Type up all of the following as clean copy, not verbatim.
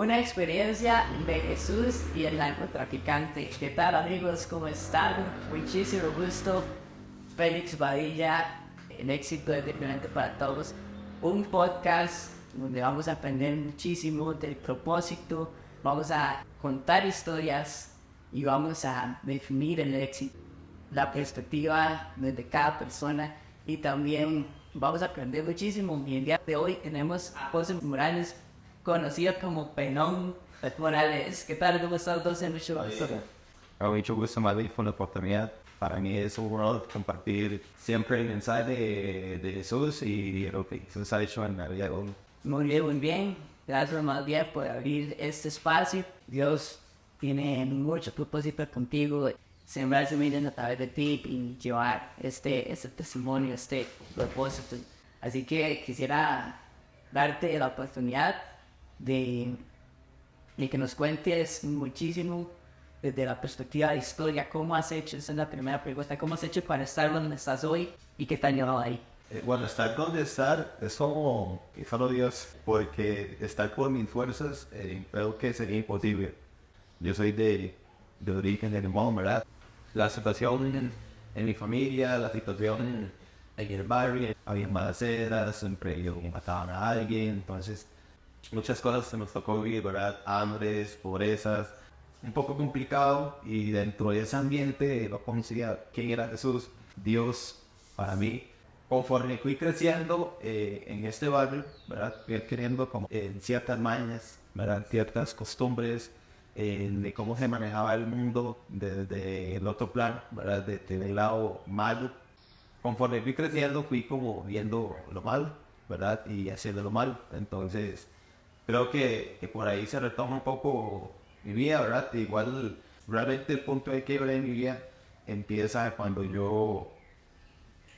una experiencia de Jesús y el narcotraficante. ¿Qué tal, amigos? ¿Cómo están? Muchísimo gusto. Félix Badilla, el éxito es diferente para todos. Un podcast donde vamos a aprender muchísimo del propósito, vamos a contar historias y vamos a definir el éxito, la perspectiva de cada persona, y también vamos a aprender muchísimo. Y el día de hoy tenemos a José Morales, conocido como Penón Morales. ¿Qué tal? ¿Cómo estás? Mucho gusto, Madrid, por la oportunidad. Para mí es un honor compartir siempre el mensaje de Jesús y lo que Jesús ha hecho en la vida de uno. Muy bien, muy bien. Gracias más bien por abrir este espacio. Dios tiene mucho propósito contigo, sembrar semillas a través de ti y llevar este testimonio, este propósito. Así que quisiera darte la oportunidad de que nos cuentes muchísimo desde la perspectiva de historia, cómo has hecho. Esa es la primera pregunta: ¿cómo has hecho para estar donde estás hoy y qué te ha llevado ahí? Bueno, estar donde estar es como solo Dios, porque estar por mis fuerzas creo que sería imposible. Yo soy de origen alemán, ¿verdad? La situación en mi familia, la situación en el barrio, había balaceras, siempre mataban a alguien, entonces muchas cosas se nos tocó vivir, ¿verdad? Hambres, pobrezas, un poco complicado, y dentro de ese ambiente no conocía quién era Jesús, Dios para mí. Conforme fui creciendo en este barrio, ¿verdad? Fui adquiriendo como ciertas mañas, ¿verdad? Ciertas costumbres de cómo se manejaba el mundo desde el otro plano, ¿verdad? Desde el lado malo. Conforme fui creciendo, fui como viendo lo malo, ¿verdad? Y haciendo lo malo. Entonces, creo que por ahí se retoma un poco mi vida, ¿verdad? Igual, realmente el punto de quiebre de mi vida empieza cuando yo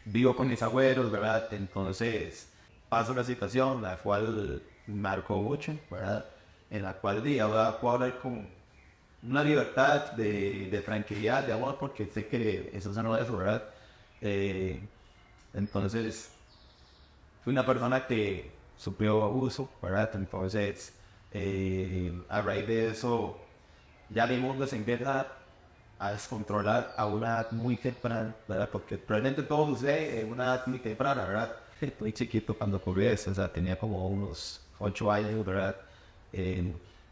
vivo con mis abuelos, ¿verdad? Entonces paso una situación la cual marcó mucho, ¿verdad? En la cual ahora puedo hablar con una libertad de tranquilidad, de amor, porque sé que eso no es, ¿verdad? Entonces fui una persona que sufrió abuso, ¿verdad? Entonces a raíz de eso ya mi mundo se empieza a descontrolar a una edad muy temprana, ¿verdad? Porque realmente todo sucede en una edad muy temprana, ¿verdad? Muy chiquito cuando ocurrió eso, o sea, tenía como unos 8 años, ¿verdad?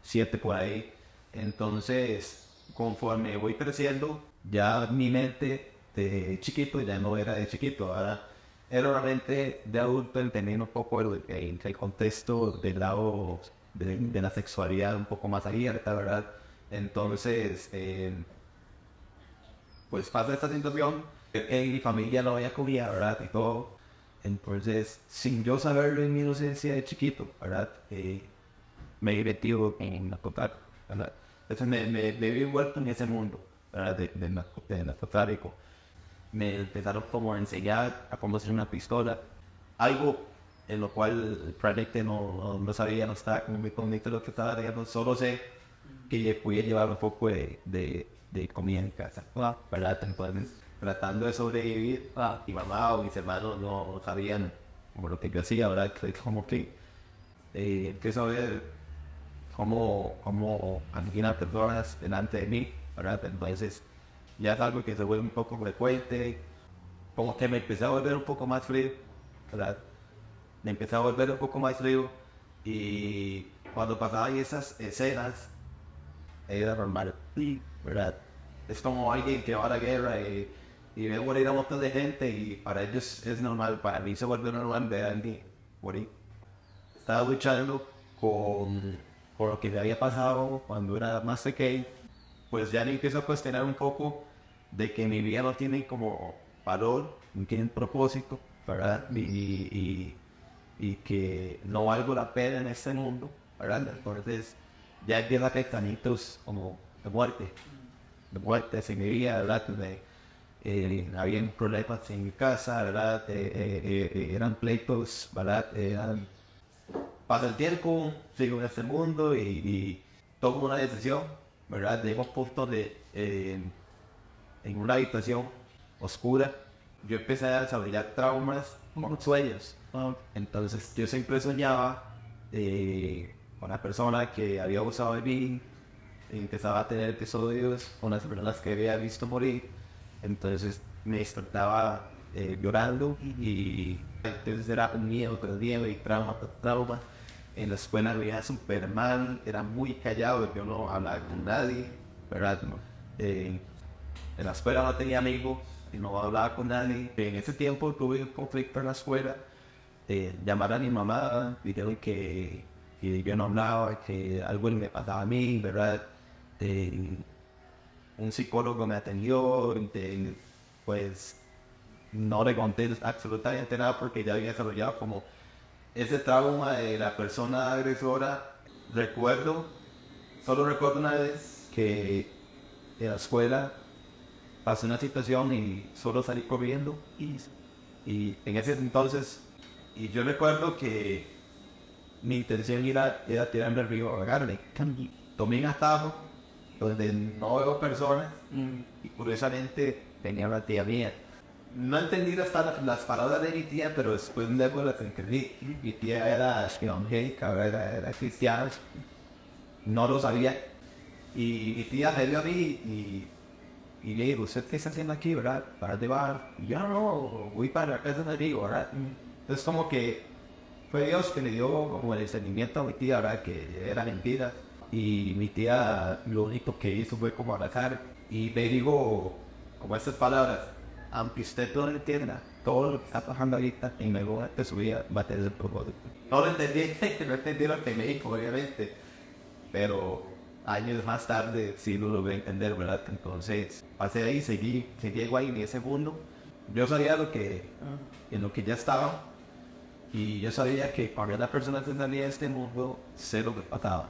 7 por ahí. Entonces, conforme voy creciendo, ya mi mente de chiquito ya no era de chiquito, ¿verdad? Era realmente de adulto, entendiendo un poco el contexto del lado de la sexualidad un poco más abierta, ¿verdad? Entonces, pues pasa esta situación, en mi familia no había comida, ¿verdad? Y todo. Entonces, sin yo saberlo en mi inocencia de chiquito, ¿verdad? Me he metido en narcotráfico, ¿verdad? Entonces me vi envuelto en ese mundo, ¿verdad? De narcotráfico. Me empezaron como a enseñar a cómo hacer una pistola, algo en lo cual realmente no sabía, no estaba muy conectado a lo que estaba haciendo. Solo sé que podía llevar un poco de comida en casa, ¿verdad? Entonces, tratando de sobrevivir, mi mamá o mis hermanos no sabían como lo que yo hacía, ¿verdad? Entonces, como que empiezo a ver cómo asesinan personas delante de mí, ¿verdad? Entonces, ya es algo que se vuelve un poco frecuente, como que me empecé a volver un poco más frío, ¿verdad? Me empecé a volver un poco más frío, y cuando pasaban esas escenas, era normal, ¿verdad? Es como alguien que va a la guerra y ve morir a un montón de gente, y para ellos es normal. Para mí se volvió normal ver a alguien morir. Estaba luchando con lo que me había pasado cuando era más pequeño. Pues ya me empiezo a cuestionar un poco de que mi vida no tiene como valor, no tiene propósito, ¿verdad? Y que no valgo la pena en este mundo, ¿verdad? Entonces ya empieza a pecanitos como de muerte en mi vida, ¿verdad? Había problemas en mi casa, ¿verdad? Eran pleitos, ¿verdad? Pasa el tiempo, sigo en este mundo y tomo una decisión, ¿verdad? Llego a un punto en una habitación oscura, yo empecé a desarrollar traumas con sueños. Entonces yo siempre soñaba una persona que había abusado de mí, empezaba a tener episodios con las personas que había visto morir, entonces me despertaba llorando y entonces era un miedo tras miedo y trauma tras trauma. En la escuela me iba súper mal, era muy callado, yo no hablaba con nadie, ¿verdad? No. En la escuela no tenía amigos y no hablaba con nadie. En ese tiempo tuve un conflicto en la escuela. Llamaron a mi mamá, dijeron que yo no hablaba, que algo me pasaba a mí, ¿verdad? Un psicólogo me atendió, pues no le conté absolutamente nada porque ya había desarrollado como ese trauma de la persona agresora. Solo recuerdo una vez que en la escuela pasé una situación y solo salí corriendo y en ese entonces, y yo recuerdo que mi intención era tirarme al río a ahogarme. Tomé un atajo donde no veo personas y curiosamente tenía una tía mía. No entendí las palabras de mi tía, pero después luego las entendí. Mi tía era evangélica, era cristiana, no lo sabía. Y mi tía me vio a mí y le digo, ¿usted qué está haciendo aquí, verdad? ¿Para de bar? Y yo no, voy para la casa de amigo, ¿verdad? Entonces como que fue Dios que le dio como el entendimiento a mi tía, ¿verdad? Que era mentira. Y mi tía lo único que hizo fue como abrazar y me dijo como estas palabras: aunque usted no lo entienda, todo lo que está pasando ahorita en el lugar de su vida va a tener el propósito. No lo entendí, no entendí lo que me dijo, obviamente, pero años más tarde sí lo logré entender, ¿verdad? Entonces pasé ahí, seguí igual en ese mundo. Yo sabía en lo que ya estaba, y yo sabía que cuando una persona se salía de este mundo, sé lo que pasaba,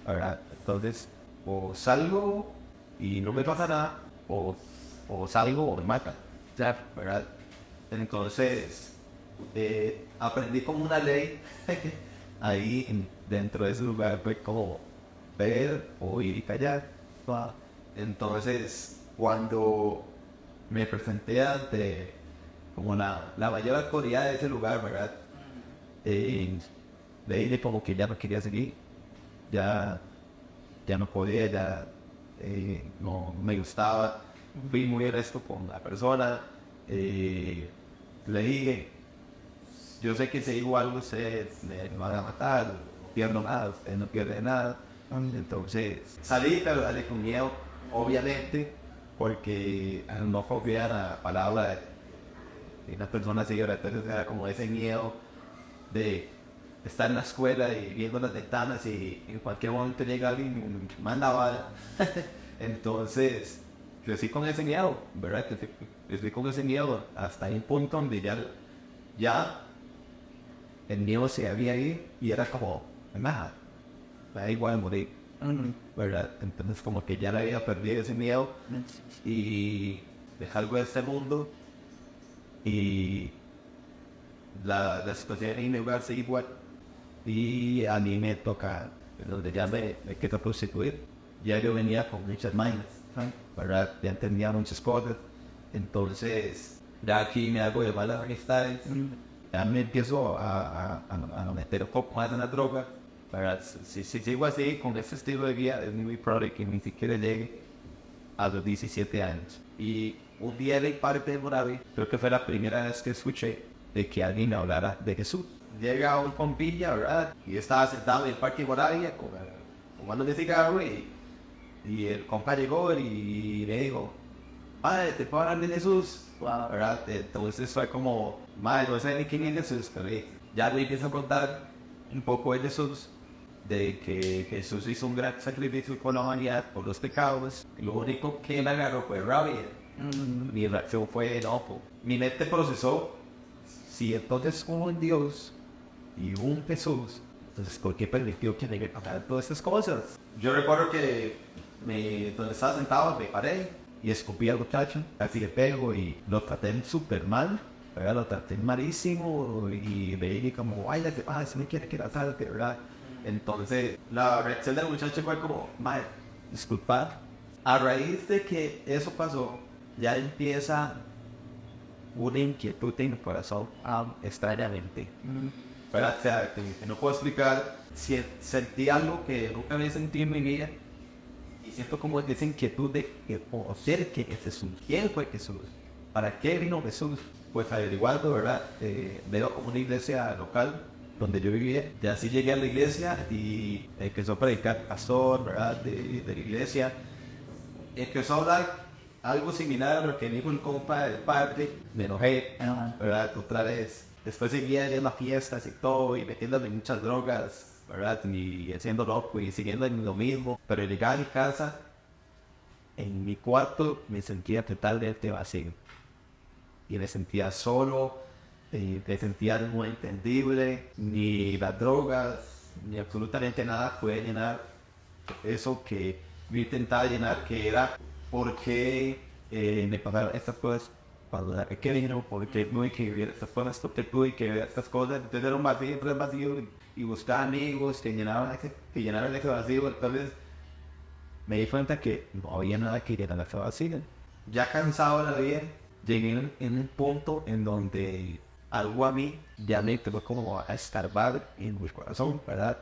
¿verdad? Entonces, o salgo y no me pasa nada, o salgo o me matan, ¿verdad? Entonces, aprendí como una ley ahí dentro de ese lugar, fue como ver, oír y callar. Entonces, cuando me presenté ante como la mayor autoridad de ese lugar, ¿verdad? Le dije como que ya no quería seguir, ya no podía, no me gustaba. Fui muy honesto con la persona, le dije, yo sé que si digo algo usted me van a matar, no pierdo nada, usted no pierde nada. Entonces salí, pero salí con miedo, obviamente, porque al no confiar a la palabra de una persona así, entonces era como ese miedo de estar en la escuela y viendo las ventanas y en cualquier momento llega alguien y me manda bala. Entonces crecí con ese miedo, ¿verdad? Crecí con ese miedo hasta un punto donde ya el miedo se había ido y era como, nada, me da igual morir, ¿verdad? Entonces como que ya le había perdido ese miedo y dejar algo de este mundo, y la situación en el lugar sigue igual. Y a mí me toca, donde ya me quiero prostituir. Ya yo venía con muchas mañas, ¿verdad? Ya entendía muchas cosas. Entonces, ya aquí me hago de malas amistades. Ya me empiezo a meter un poco más en la droga, ¿verdad? Si sigo así, con ese estilo de vida, es muy probable que ni siquiera llegue a los 17 años. Y un día de parte de Moravi, creo que fue la primera vez que escuché de que alguien me hablara de Jesús. Llega un compilla, ¿verdad? Y estaba sentado en el parque de Moravia fumando de cigarro, y el compa llegó y le dijo, madre, ¿te puedo hablar de Jesús? ¿Verdad? Entonces fue como, madre, no sé ni quién es Jesús, pero ya le empiezo a contar un poco de Jesús, de que Jesús hizo un gran sacrificio por la humanidad, por los pecados. Lo único que me agarró fue rabia. Mi reacción fue enojo. Mi mente procesó, si entonces hubo un Dios y un Jesús, entonces ¿por qué permitió que me pasaran todas estas cosas? Yo recuerdo que donde estaba sentado me paré y escupí al muchacho, casi le pego y lo traté súper mal, ¿verdad? Lo traté malísimo y me dije como, ay, ¿qué pasa? Si me quiere que la salte, ¿verdad? Entonces la reacción del muchacho fue como, madre, disculpad. A raíz de que eso pasó, ya empieza una inquietud en el corazón, extrañamente. ¿verdad? O sea, que no puedo explicar, sentí algo que nunca había sentido en mi vida y siento como esa inquietud de conocer quién es Jesús, quién fue Jesús, para qué vino Jesús. Pues averiguando, ¿verdad? Veo como una iglesia local donde yo vivía. Ya así llegué a la iglesia y empezó a predicar el pastor, ¿verdad? De la iglesia. Empezó a hablar algo similar a lo que dijo el compa del padre. Me enojé, ¿verdad? Otra vez. Después seguía en las fiestas y todo, y metiéndome en muchas drogas, ¿verdad? Y haciendo loco y siguiendo en lo mismo. Pero llegaba a mi casa, en mi cuarto, me sentía totalmente vacío. Y me sentía solo, me sentía no entendible, ni las drogas, ni absolutamente nada puede llenar eso que yo intentaba llenar, que era por qué me pasaron estas cosas, cuando era pequeño, por qué tuve que vivir estas cosas, por qué tuve que ver estas cosas. Entonces era un vacío, y buscaba amigos que llenaran ese vacío. Entonces me di cuenta que no había nada que llenar ese vacío. Ya cansado de la vida, llegué en un punto en donde algo a mí ya me empezó como a escarbar en mi corazón, ¿verdad?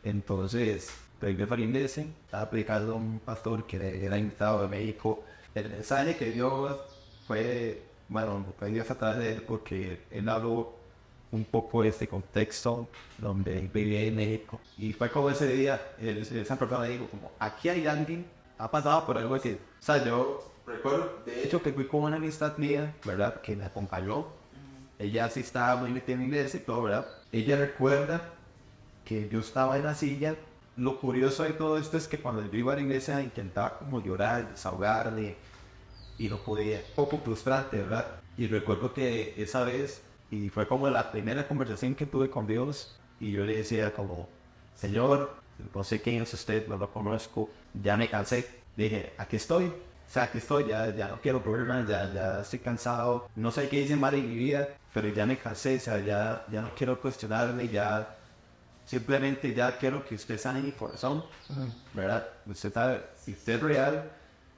Entonces, regresé a la iglesia, estaba predicando a un pastor que era invitado de México. El mensaje que dio fue, bueno, fue Dios a través de él, porque él habló un poco de este contexto donde vivía en México. Y fue como ese día, esa persona dijo, como, aquí hay alguien, ha pasado por algo así. O sea, yo recuerdo, de hecho, que fui con una amistad mía, ¿verdad? Que me acompañó. Ella sí estaba muy metida en la iglesia y todo, ¿verdad? Ella recuerda que yo estaba en la silla. Lo curioso de todo esto es que cuando yo iba a la iglesia intentaba como llorar, desahogarme, y no podía. Un poco frustrante, ¿verdad? Y recuerdo que esa vez, y fue como la primera conversación que tuve con Dios, y yo le decía como, Señor, no sé quién es usted, no lo conozco, ya me cansé. Dije, aquí estoy. O sea, aquí estoy, ya no quiero problemas, ya estoy cansado. No sé qué hice mal en mi vida, pero ya me cansé, o sea, ya no quiero cuestionarme, ya simplemente ya quiero que usted sane mi corazón, ¿verdad? Usted sabe, si usted es real,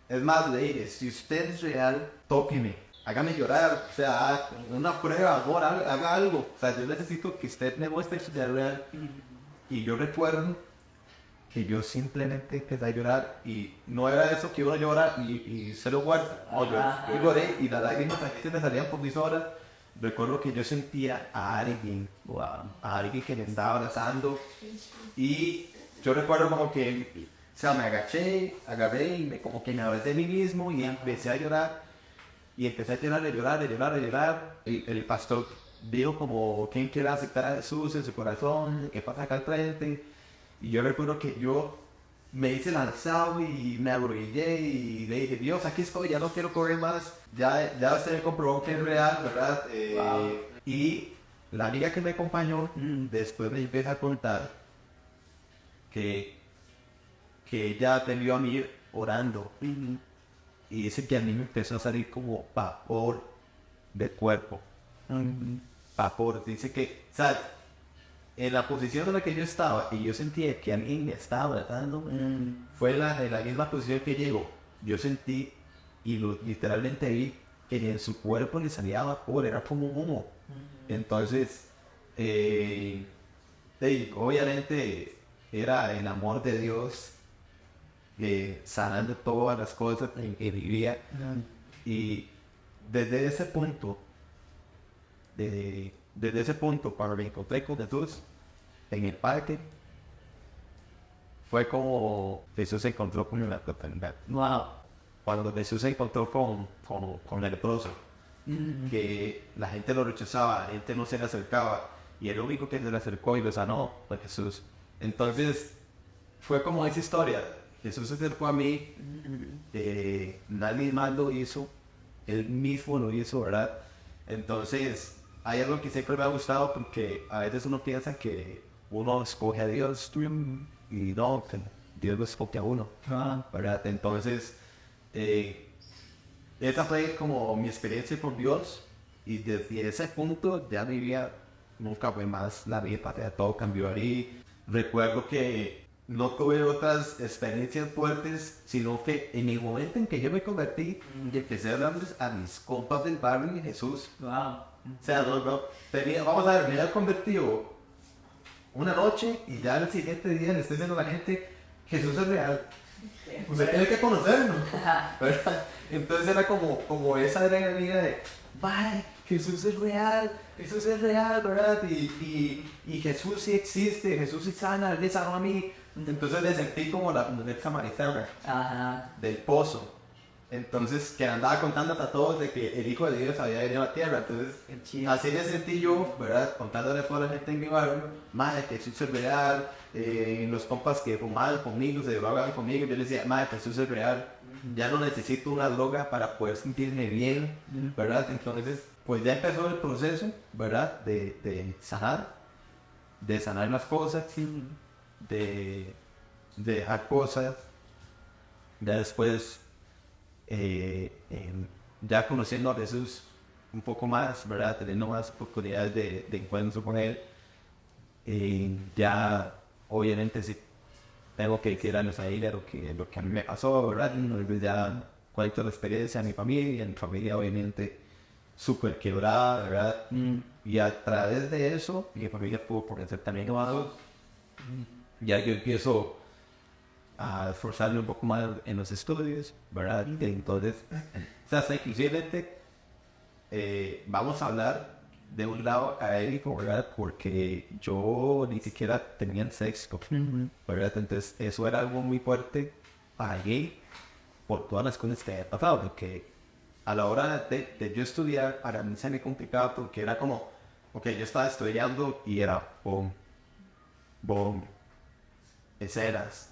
es más, le dije, si usted es real, tóqueme, hágame llorar, o sea, haga una prueba, amor, haga algo. O sea, yo necesito que usted me muestre si es real. Y yo recuerdo que yo simplemente empecé a llorar, y no era eso que uno llora y se lo guarda. No, yo lloré y las lágrimas se me salían por mis horas. Recuerdo que yo sentía a alguien que me estaba abrazando, y yo recuerdo como que, o sea, me agaché, agarré y como que me abracé de mí mismo y empecé a llorar. Y empecé a llorar. Y el pastor dijo como, ¿quién quiere aceptar a Jesús en su corazón? ¿Qué pasa acá al frente? Y yo recuerdo que yo me hice lanzado y me arrodillé y le dije, Dios, aquí estoy, ya no quiero correr más. Ya usted me comprobó que es real, ¿verdad? Y la amiga que me acompañó después me empieza a contar que ella te vio a mí orando. Y dice que a mí me empezó a salir como vapor del cuerpo. Vapor. Dice que, o sea, en la posición en la que yo estaba, y yo sentía que alguien me estaba abrazando, fue en la misma posición que llegó. Yo sentí, y literalmente vi, que en su cuerpo le salía vapor, era como un humo. Entonces, obviamente, era el amor de Dios sanando todas las cosas en que vivía. Y desde ese punto, cuando me encontré con Jesús en el parque, fue como Jesús se encontró con la totalidad. Cuando Jesús se encontró con el leproso, que la gente lo rechazaba, la gente no se le acercaba, y el único que se le acercó y lo sanó fue Jesús. Entonces, fue como esa historia. Jesús se acercó a mí, nadie más lo hizo, él mismo lo hizo, ¿verdad? Entonces, hay algo que siempre me ha gustado, porque a veces uno piensa que uno escoge a Dios y no, que Dios lo escoge a uno, ¿verdad? Entonces, esa fue como mi experiencia con Dios, y desde ese punto ya mi vida nunca fue más la misma, todo cambió ahí. Recuerdo que no tuve otras experiencias fuertes, sino que en el momento en que yo me convertí, empecé a hablarles a mis compas del barrio de Jesús. O sea, vamos a ver, me había convertido una noche y ya el siguiente día le estoy diciendo a la gente, Jesús es real. Usted tiene que conocerlo. ¿Verdad? Entonces era como esa adrenalina de, vaya, Jesús es real, ¿verdad? Y Jesús sí existe, Jesús sí sana, Él me sanó a mí. Entonces le sentí como la mujer samaritana del pozo. Entonces, que andaba contando a todos de que el Hijo de Dios había venido a la tierra. Entonces, así me sentí yo, ¿verdad? Contándole a toda la gente en mi barrio, madre, Jesús es real. Los compas que fumaban conmigo, se drogaban conmigo, yo les decía, madre, Jesús es real. Ya no necesito una droga para poder sentirme bien, ¿verdad? Entonces, pues ya empezó el proceso, ¿verdad? De sanar las cosas, de dejar cosas. Ya después, ya conociendo a Jesús un poco más, ¿verdad? Teniendo más oportunidades de encuentro con Él, ya obviamente sí tengo que decir a mi familia lo que a mí me pasó, ¿verdad? Ya cuento la experiencia de mi familia obviamente súper quebrada, ¿verdad? Y a través de eso, mi familia pudo conocer también a Dios. Ya yo empiezo a esforzarme un poco más en los estudios, ¿verdad? Entonces, o sea, hasta inclusive vamos a hablar de un lado académico, ¿verdad? Porque yo ni siquiera tenía sexo, ¿verdad? Entonces, eso era algo muy fuerte para mí por todas las cosas que había pasado, porque a la hora de yo estudiar, para mí se me complicaba porque era como, ok, yo estaba estudiando y era boom, escenas,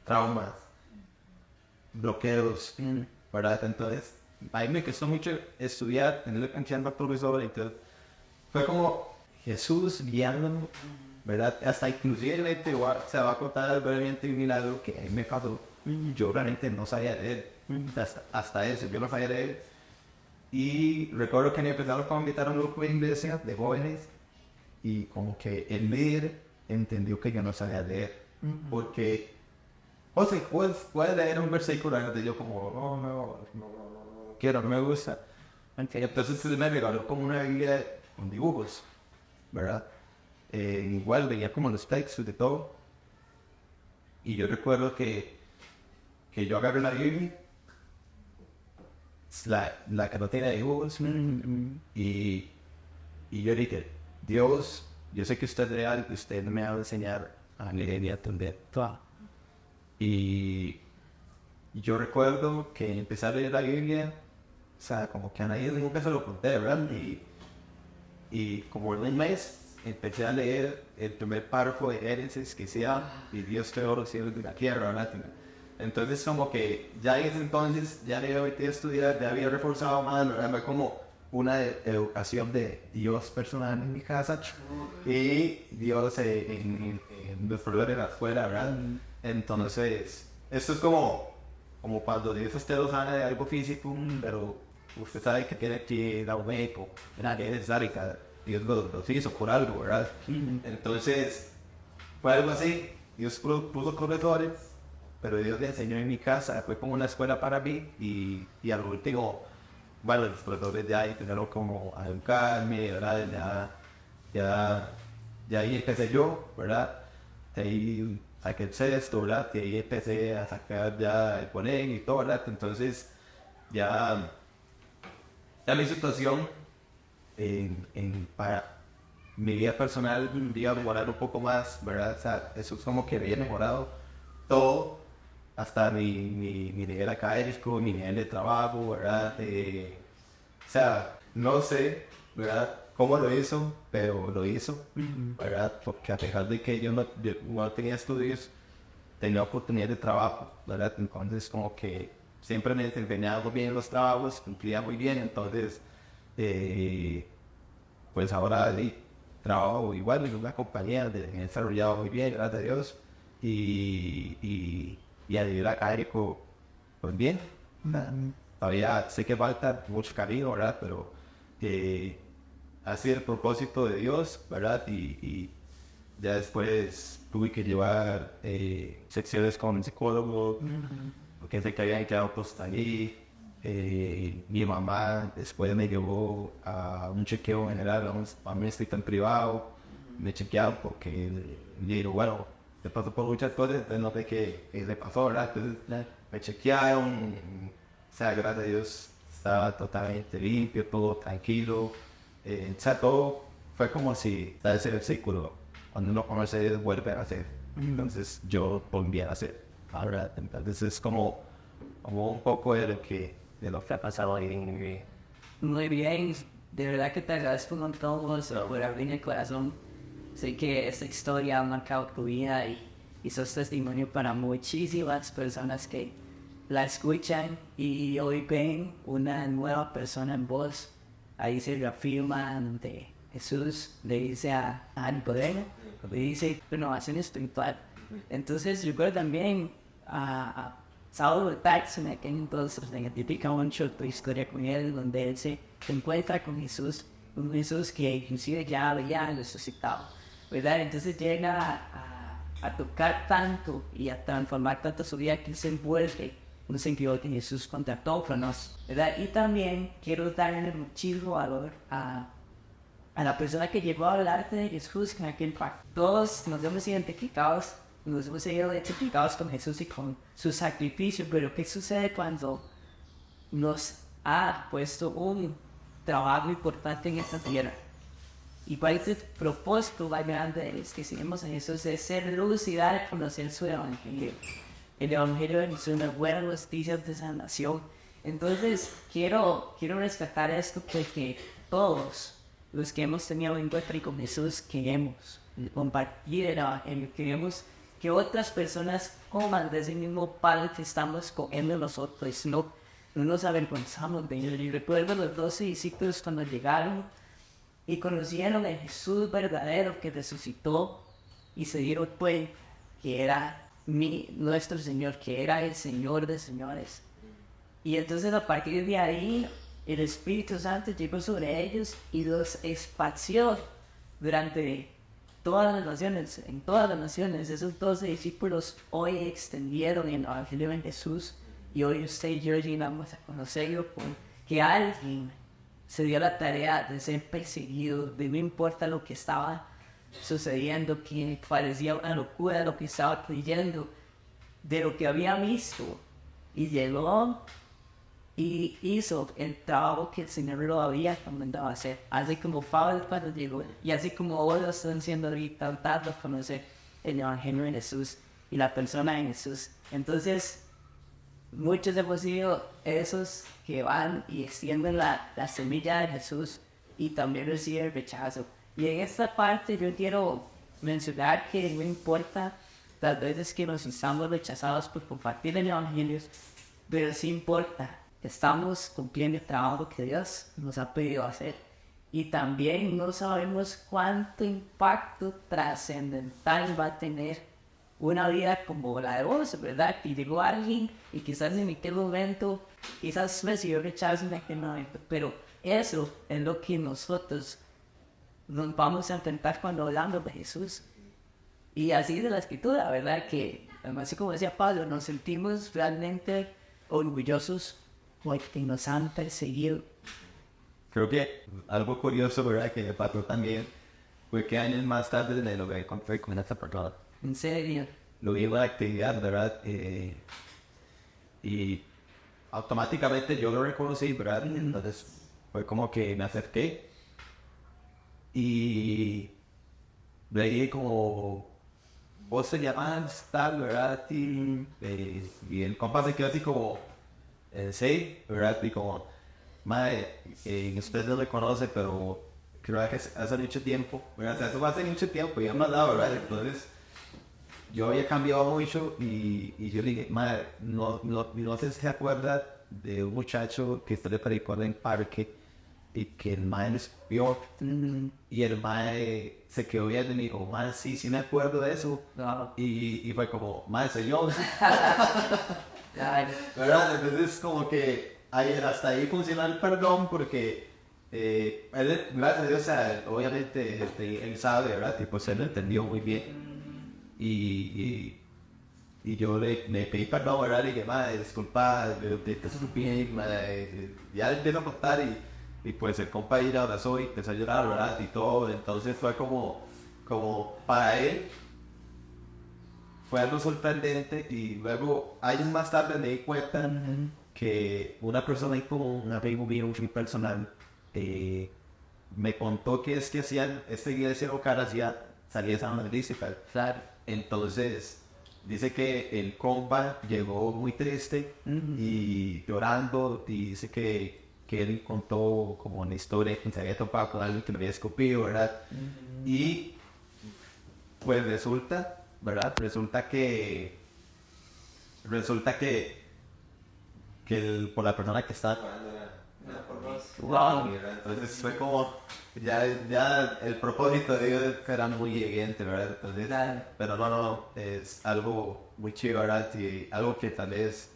traumas, bloqueos, ¿verdad? Entonces, a mí me costó mucho estudiar, tener que enseñar al profesor, entonces fue como Jesús guiándome, ¿verdad? Hasta inclusive se va a contar brevemente un milagro que a mí me pasó. Yo realmente no sabía de él, hasta eso, yo no sabía de él. Y recuerdo que me empezaron a invitar a un grupo de iglesia de jóvenes y como que el líder entendió que yo no sabía leer, porque o sea, puedes leer un versículo y yo como, no quiero, no me gusta. Entonces me regaló como una Biblia con dibujos, ¿verdad? Igual veía como los textos de todo. Y yo recuerdo que yo agarré la Biblia, la que no tiene dibujos, y yo dije, Dios, yo sé que usted es real, que usted me va a enseñar a leer y a entender. Y yo recuerdo que empecé a leer la Biblia, o sea, como que a nadie nunca se lo conté, ¿verdad? Y como en un mes empecé a leer el primer párrafo de Génesis que decía, y Dios creó los cielos y la tierra, ¿verdad? Entonces como que ya en ese entonces ya le había metido a estudiar, ya había reforzado más, ¿verdad? Como una educación de Dios personal en mi casa y Dios en nuestro en la escuela, ¿verdad? Entonces, esto es como cuando Dios usted lo sabe de algo físico, pero usted sabe que tiene que ir a un médico, que es necesario, Dios lo hizo por algo, ¿verdad? Entonces, fue algo así, Dios puso corredores, pero Dios le enseñó en mi casa, fue como una escuela para mí, y al último, bueno, los profesores de ahí empezaron como a educarme, ¿verdad? Ya ahí empecé yo, ¿verdad? De ahí a que esto, ¿verdad? Y ahí empecé a sacar ya el ponen y todo, ¿verdad? Entonces, ya mi situación para mi vida personal iba a mejorar un poco más, ¿verdad? O sea, eso es como que había mejorado todo, hasta mi nivel académico, mi nivel de trabajo, ¿verdad? O sea, no sé, ¿verdad? ¿Cómo lo hizo? Pero lo hizo, ¿verdad? Porque a pesar de que yo no tenía estudios, tenía oportunidad de trabajo, ¿verdad? Entonces como que siempre me desempeñaba bien en los trabajos, cumplía muy bien, entonces pues ahora trabajo igual en una compañía, me he desarrollado muy bien, gracias a Dios, y a nivel académico, pues bien. Todavía sé que falta mucho camino, ¿verdad? Pero así el propósito de Dios, ¿verdad? Y ya después tuve que llevar secciones con un psicólogo, porque sé que habían quedado cosas allí. Mi mamá después me llevó a un chequeo general, a un estricto en privado, me chequearon porque digo, bueno, te pasó por muchas cosas, entonces no sé qué le pasó, ¿verdad? Entonces me chequearon, o sea, gracias a Dios estaba totalmente limpio, todo tranquilo, o sea, todo fue como si tal el círculo, cuando uno conoce vuelve a hacer, entonces yo volví a hacer, ¿verdad? Entonces es como un poco de lo que ha pasado ahí. Muy bien, de verdad que te agradezco un montón por abrir el corazón. Sé que esta historia ha marcado tu vida y sos testimonio para muchísimas personas que la escuchan y hoy ven una nueva persona en vos. Ahí se reafirma ante Jesús, le dice a Nicodemo, le dice renovación espiritual. Entonces recuerdo también a Saulo de Tarso, en aquel entonces me identifica mucho tu historia con él, donde él se encuentra con Jesús, un Jesús que inclusive ya había resucitado, ¿verdad? Entonces llega a tocar tanto y a transformar tanto su vida que se envuelve un sentido que Jesús contactó con nosotros, ¿verdad? Y también quiero darle muchísimo valor a la persona que llegó a hablarte de Jesús en aquel pacto. Todos nos hemos identificados con Jesús y con su sacrificio, pero ¿qué sucede cuando nos ha puesto un trabajo importante en esta tierra? Y cuál es el propósito más grande de los que seguimos a Jesús, es ser luz y dar a conocer su evangelio. El evangelio es una buena noticia de salvación. Entonces quiero rescatar esto porque todos los que hemos tenido un encuentro con Jesús queremos compartir el evangelio, queremos que otras personas coman de ese mismo pan que estamos comiendo nosotros, no nos avergonzamos de ello. Y recuerdo los 12 discípulos cuando llegaron y conocieron a Jesús verdadero que resucitó y se dieron cuenta que era nuestro Señor, que era el Señor de señores. Y entonces a partir de ahí el Espíritu Santo llegó sobre ellos y los esparció durante todas las naciones, en todas las naciones. Esos 12 discípulos hoy extendieron el Evangelio de Jesús y hoy usted y yo llegamos a conocerlo porque alguien se dio la tarea de ser perseguido, de no importa lo que estaba sucediendo, que parecía una locura lo que estaba creyendo, de lo que había visto, y llegó y hizo el trabajo que el Señor lo había comenzado a hacer, así como Pablo cuando llegó, y así como ahora están haciendo ahorita, tratando de conocer el Evangelio de Jesús y la persona de Jesús. Entonces, muchos hemos sido esos que van y extienden la semilla de Jesús y también reciben el rechazo. Y en esta parte yo quiero mencionar que no importa las veces que nos estamos rechazados por compartir el Evangelio, pero sí importa que estamos cumpliendo el trabajo que Dios nos ha pedido hacer. Y también no sabemos cuánto impacto trascendental va a tener una vida como la de vos, ¿verdad? Que llegó alguien y quizás en aquel momento, quizás recibió rechazo en aquel momento, pero eso es lo que nosotros nos vamos a enfrentar cuando hablamos de Jesús. Y así de la Escritura, ¿verdad? Que, así como decía Pablo, nos sentimos realmente orgullosos porque nos han perseguido. Creo que algo curioso, ¿verdad? Que me pasó también fue que años más tarde me lo encontré con esta persona. En serio. Lo vi en la actividad, ¿verdad? Y automáticamente yo lo reconocí, ¿verdad? Entonces fue como que me acerqué y le dije como, vos te llamas tal, ¿verdad? Y el compa se quedó así como, sí, ¿verdad? Y como, madre, usted no le conoce, pero creo que hace mucho tiempo, ¿verdad? O sea, eso hace mucho tiempo, ya me ha dado, ¿verdad? Entonces, yo había cambiado mucho y yo le dije, madre, no sé si se acuerda de un muchacho que usted le predicó en el parque y que el mae les vio y el mae se quedó viendo y me dijo, madre, sí me acuerdo de eso. No. Y fue como, madre, soy yo. Ay, ¿Verdad? Entonces como que hasta ahí funciona el perdón porque él, gracias a Dios, o sea, obviamente él sabe, ¿verdad? Y pues él lo entendió muy bien. Y yo le pedí perdón, ¿verdad? Y dije, madre, disculpa, te súper bien, madre. Ya le empiezo a contar y pues el compa ahí abrazó y empezó a llorar, ¿verdad? Y todo, entonces fue como como para él fue algo sorprendente y luego años más tarde me di cuenta que una persona ahí como un amigo mío muy personal me contó que es que hacían esta iglesia o caras ya salía esa magnífica. Claro. Entonces dice que el compa llegó muy triste y llorando y dice que él contó como una historia que se había topado con alguien que lo había escupido, ¿verdad? Y pues resulta, ¿verdad? Resulta que por la persona que estaba llorando era por mí. Wow. Entonces fue como, ya el propósito de Dios era muy evidente, ¿verdad? Entonces, Claro. pero no, es algo muy chido, ¿verdad? Y algo que tal vez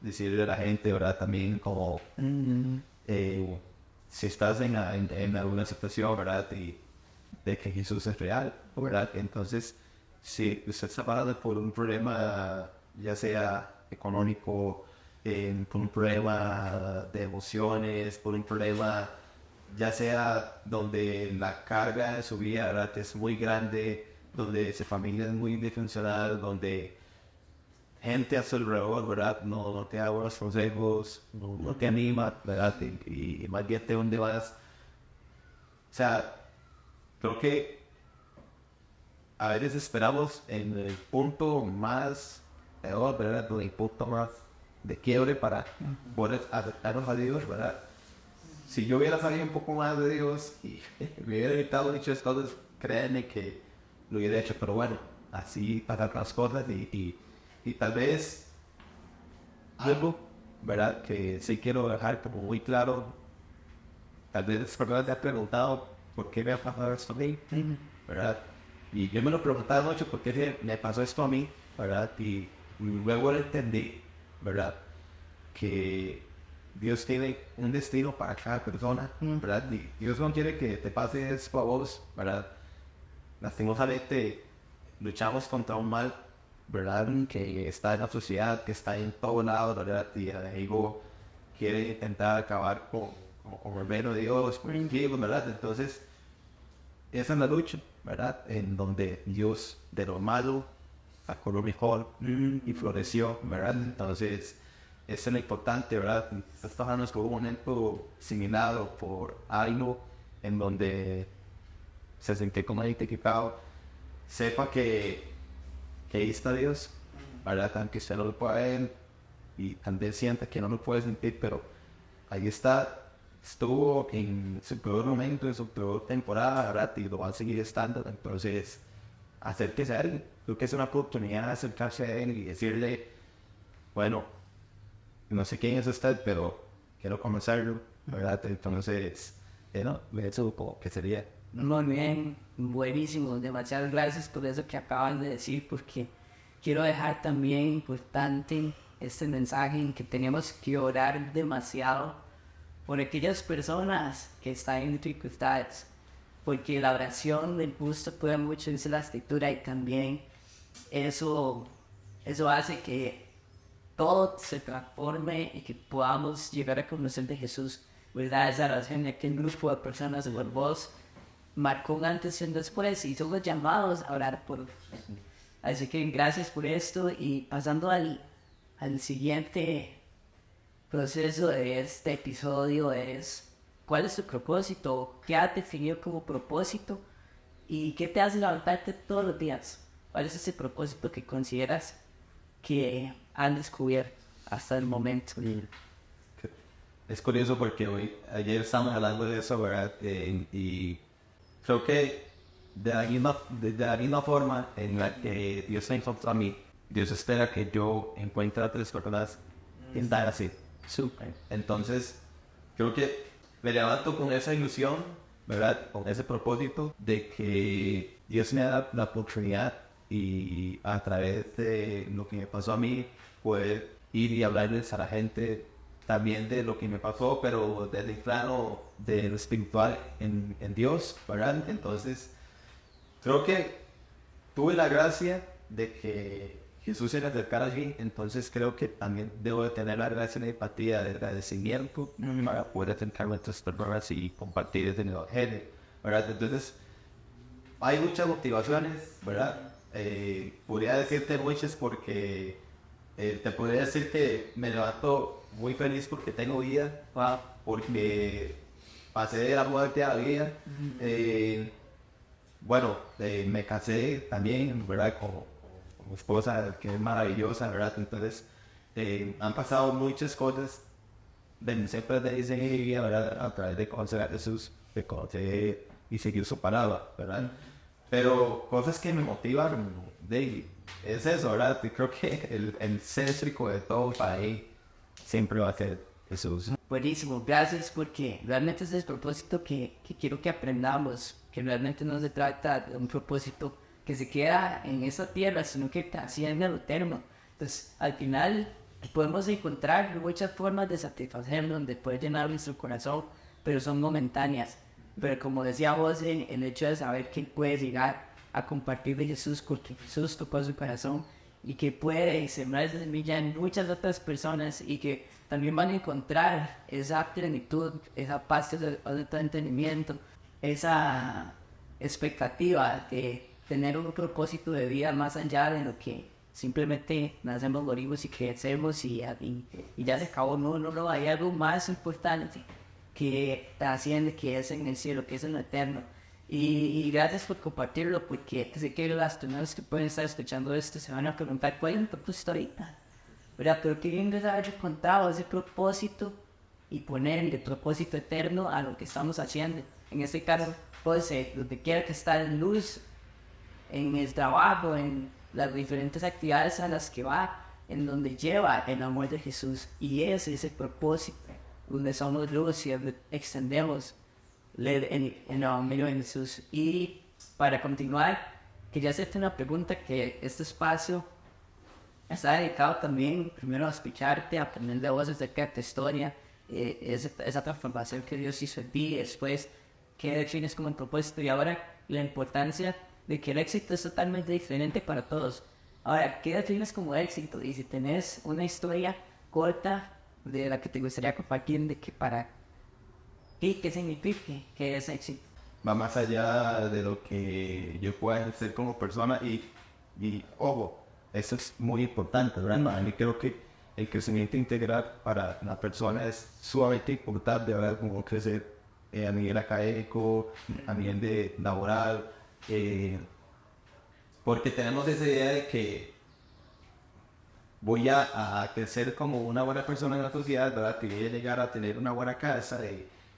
decirle a la gente, ¿verdad? También como, si estás en alguna situación, ¿verdad? Y de que Jesús es real, ¿verdad? Entonces, si usted está pasando por un problema, ya sea económico, por un problema de emociones, por un problema, ya sea donde la carga de su vida, ¿verdad? Es muy grande, donde su familia es muy disfuncional, donde gente a su alrededor, ¿verdad? No te da buenos consejos, no te anima, ¿verdad? Y más bien te dónde vas. O sea, creo que a veces esperamos en el punto más peor, ¿verdad? En el punto más de quiebre para poder acercarnos a Dios, ¿verdad? Si yo hubiera sabido un poco más de Dios y me hubiera evitado muchas cosas, créanme que lo hubiera hecho, pero bueno, así pasan las cosas y tal vez algo, ¿verdad? Que sí quiero dejar como muy claro, tal vez las personas te han preguntado por qué me ha pasado esto a mí, ¿verdad? Y yo me lo preguntaba mucho por qué me pasó esto a mí, ¿verdad? Y luego lo entendí, ¿verdad? Que Dios tiene un destino para cada persona, ¿verdad? Y Dios no quiere que te pase esto a vos, ¿verdad? Lastimosamente luchamos contra un mal, ¿verdad? Que está en la sociedad, que está en todo lado, ¿verdad? Y el enemigo quiere intentar acabar con el reino de Dios, con el cielo, ¿verdad? Entonces, esa es la lucha, ¿verdad? En donde Dios de lo malo sacó lo mejor y floreció, ¿verdad? Entonces, eso es lo importante, ¿verdad? Estás pasando por un momento similar o por algo en donde se siente como identificado, sepa que ahí está Dios, ¿verdad? Aunque usted no lo pueda ver y también sienta que no lo puede sentir, pero ahí está, estuvo en su peor momento, en su peor temporada, ¿verdad? Y lo va a seguir estando, entonces acérquese a él, creo que es una oportunidad de acercarse a él y decirle, bueno, no sé quién es usted, pero quiero conocerlo, ¿verdad? Entonces, ¿no? Eso como que sería. Muy bien, buenísimo. Demasiadas gracias por eso que acaban de decir, porque quiero dejar también importante este mensaje en que tenemos que orar demasiado por aquellas personas que están en dificultades, porque la oración del justo puede mucho, dice la escritura, y también eso hace que todo se transforme y que podamos llegar a conocer de Jesús, ¿verdad? Esa oración de aquel grupo de personas por vos marcó un antes y un después y somos llamados a orar por. Así que gracias por esto y pasando al siguiente proceso de este episodio es ¿cuál es tu propósito? ¿Qué has definido como propósito? ¿Y qué te hace levantarte todos los días? ¿Cuál es ese propósito que consideras que han descubierto hasta el momento? Es curioso porque ayer estábamos hablando de eso, ¿verdad? Y creo que de la misma forma en la que Dios me encontró a mí, Dios espera que yo encuentre a tres personas que están así. Súper. Entonces, creo que me levanto con esa ilusión, ¿verdad? Con ese propósito de que Dios me da la oportunidad y a través de lo que me pasó a mí, poder ir y hablarles a la gente también de lo que me pasó, pero desde el plano de lo espiritual en Dios, ¿verdad? Entonces, creo que tuve la gracia de que Jesús se me acercara allí, entonces creo que también debo de tener la gracia de empatía, de agradecimiento para poder acercarme a otras personas y compartir ese evangelio, ¿verdad? Entonces, hay muchas motivaciones, ¿verdad? Podría decirte muchas porque te podría decir que me levanto muy feliz porque tengo vida, Wow. porque pasé de la muerte a la vida. Bueno, me casé también, ¿verdad? Con mi esposa, que es maravillosa, ¿verdad? Entonces, han pasado muchas cosas. Siempre te dicen en mi vida, ¿verdad? A través de conocer a Jesús, de conocer y seguir su palabra, ¿verdad? Pero cosas que me motivan, es eso, ¿verdad? Y creo que el céntrico de todo para mí siempre va a ser Jesús. Buenísimo, gracias porque realmente ese es el propósito que quiero que aprendamos, que realmente no se trata de un propósito que se queda en esa tierra, sino que trasciende a lo eterno. Entonces, al final podemos encontrar muchas formas de satisfacernos, de poder llenar nuestro corazón, pero son momentáneas. Pero como decía vos, el hecho de saber que puedes llegar a compartir de Jesús, porque Jesús tocó su corazón y que puede sembrar esa semilla en muchas otras personas y que también van a encontrar esa plenitud, esa paz, ese entendimiento, esa expectativa de tener un propósito de vida más allá de lo que simplemente nacemos, morimos y crecemos y ya se acabó. No, no, no, hay algo más importante que trasciende, que es en el cielo, que es en lo eterno. Y gracias por compartirlo, porque sé que las personas que pueden estar escuchando esto se van a preguntar cuál es el propósito ahorita, ¿verdad? Pero qué bien les haber contado ese propósito y poner el propósito eterno a lo que estamos haciendo. En este caso, puede ser donde quiera que está en luz, en el trabajo, en las diferentes actividades a las que va, en donde lleva el amor de Jesús. Y ese es el propósito, donde somos luz y donde extendemos el Evangelio de Jesús. Y para continuar, quería hacerte una pregunta, que este espacio está dedicado también, primero a escucharte, a aprender de vos acerca de tu historia, esa transformación que Dios hizo en ti, después qué defines como el propósito y ahora la importancia de que el éxito es totalmente diferente para todos. Ahora, ¿qué defines como éxito? Y si tenés una historia corta de la que te gustaría compartir, de que para ti, ¿qué significa que es éxito? Va más allá de lo que yo pueda ser como persona y ojo, eso es muy importante, ¿verdad? Y creo que el crecimiento integral para la persona es sumamente importante, ¿verdad? Como crecer a nivel académico, a nivel de laboral, porque tenemos esa idea de que voy a crecer como una buena persona en la sociedad, ¿verdad? Que voy a llegar a tener una buena casa,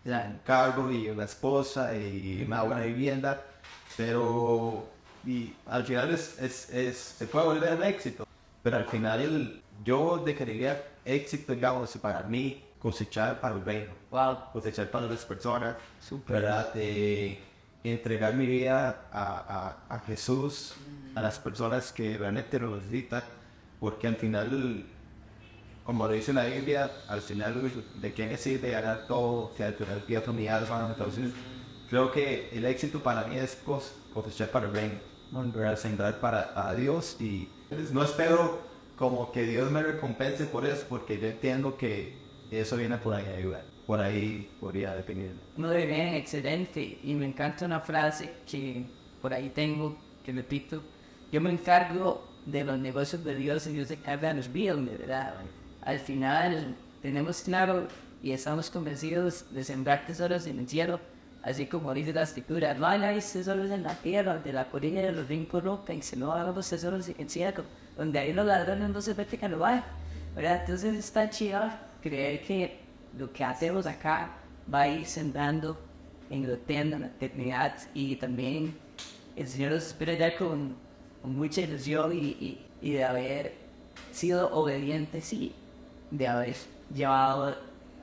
un cargo y una esposa y una buena vivienda, pero y al final se puede volver un éxito, pero al final yo definiría éxito, digamos, para mí, cosechar para el reino, Wow, cosechar para las personas, súper. ¿verdad? Entregar mi vida a Jesús, a las personas que realmente lo necesitan, porque al final, como lo dice la Biblia, al final de qué me sirve ganar todo, que al final pierdo mi alma. Entonces, creo que el éxito para mí es cosechar para el reino, ¿verdad? Sembrar para a Dios y no espero como que Dios me recompense por eso, porque yo entiendo que eso viene por ahí ayudar. Por ahí podría definir. Muy bien, excelente. Y me encanta una frase que por ahí tengo, que repito: yo me encargo de los negocios de Dios y Dios se encarga de los míos, ¿verdad? Al final tenemos claro y estamos convencidos de sembrar tesoros en el cielo, así como dice la escritura: no hay tesoros en la tierra, de la colina de los rincos roca, y si no hagamos tesoros en el cielo, donde ahí los ladrones no se meten a robar, ¿verdad? Entonces está chido creer que lo que hacemos acá va a ir sembrando en lo eterno, en la eternidad, y también el Señor nos espera ya con mucha ilusión y de haber sido obedientes y de haber llevado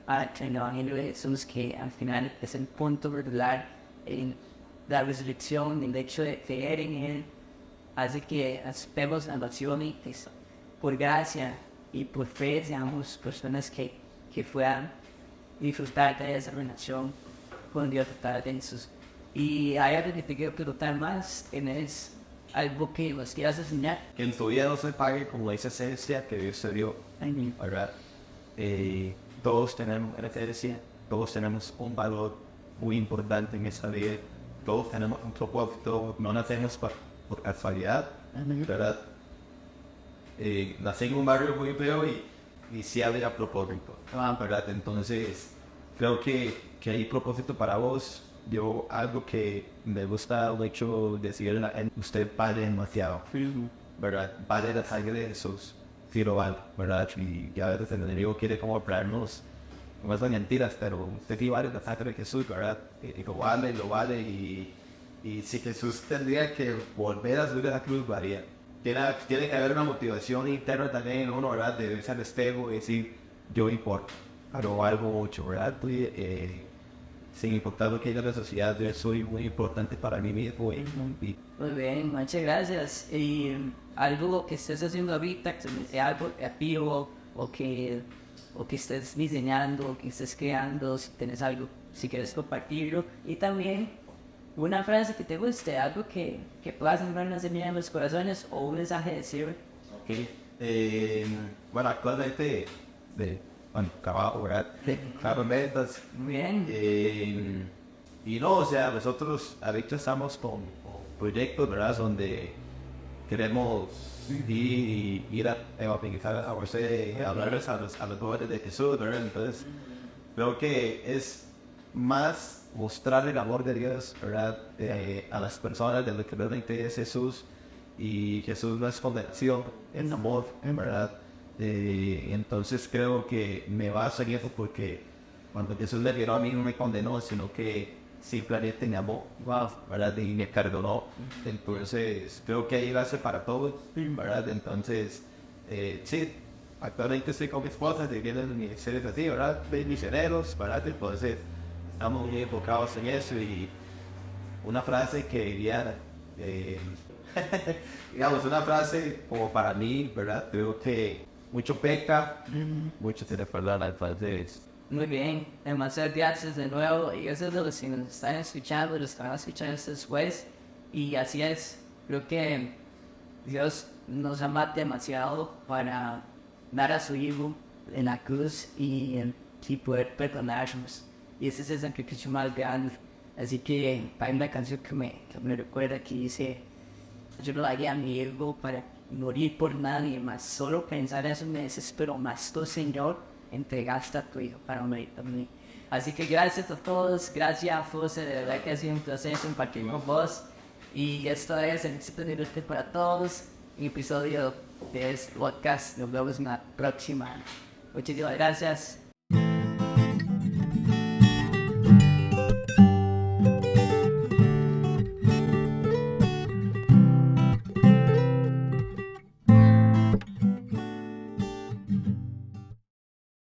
al Evangelio de Jesús, que al final es el punto verdular en la resurrección, el hecho de creer en Él, hace que aceptemos la salvación y que por gracia y por fe seamos personas que puedan disfrutar de esa relación con Dios a través de Jesús. Y hay algo que te quiero preguntar más, ¿tienes algo que nos quieras enseñar? Que en tu vida no se pague como esa esencia que Dios te dio, Amén. ¿verdad? Todos tenemos, todos tenemos un valor muy importante en esta vida, todos tenemos un propósito, no nacemos por casualidad, ¿verdad? Nací en un barrio muy feo y sí había propósito, ¿verdad? Entonces, creo que hay propósito para vos. Yo, algo que me gusta mucho decir a la gente, usted vale demasiado, ¿verdad? Vale la sangre de Jesús, sí lo vale, ¿verdad? Y a veces el enemigo quiere como traernos, no son mentiras, pero usted sí vale la sangre de Jesús, ¿verdad? Y lo vale, y si Jesús tendría que volver a subir a la cruz, lo haría. Tiene que haber una motivación interna también en uno, ¿verdad? De verse al espejo y decir, yo importo, pero algo mucho, ¿verdad? Sin importar lo que diga la sociedad, yo soy muy importante para mí mismo. Muy bien, muchas gracias. Y algo que estés haciendo ahorita, que sea algo creativo o que estés diseñando, o que estés creando, si tienes algo, si quieres compartirlo. Y también una frase que te guste, algo que puedas sembrar una semilla en los corazones o un mensaje de cierre. Bueno, actualmente, trabajo, ¿verdad? Hago ventas. Muy bien. Y no, o sea, nosotros ahorita estamos con proyectos, ¿verdad? Donde queremos ir a evangelizar a usted, hablarles a los jóvenes de Jesús, ¿verdad? Entonces, creo que es más mostrar el amor de Dios, ¿verdad? A las personas de lo que realmente es Jesús. Y Jesús no es condenación, es amor, ¿verdad? Entonces creo que me va a seguir porque cuando Jesús me dio a mí no me condenó, sino que simplemente me amó, ¿verdad? Y me perdonó. Entonces creo que hay gracia para todos, ¿verdad? Entonces, sí, actualmente estoy con mi esposa, viviendo en ministerio así, ¿verdad? Misioneros, ¿verdad? Entonces estamos muy enfocados en eso. Y una frase que diría, digamos, una frase como para mí, ¿verdad? Creo que mucho peca, mucho se le perdona. Entonces, Muy bien, demasiadas gracias de nuevo y gracias a los que nos están escuchando, los que van a escuchar esto después. Y así es, creo que Dios nos ama demasiado para dar a su Hijo en la cruz y poder perdonarnos. Y ese es el sacrificio más grande. Así que hay una canción que me recuerda que dice, yo no daría a mi hijo para morir por nadie más, solo pensar eso me desespero más. Tú, Señor, entregaste a tu hijo para morir por mí. Así que gracias a todos, gracias José, de verdad que ha sido un placer compartir con vos. Y esto es el éxito de usted para todos, un episodio de este podcast. Nos vemos en la próxima. Muchísimas gracias.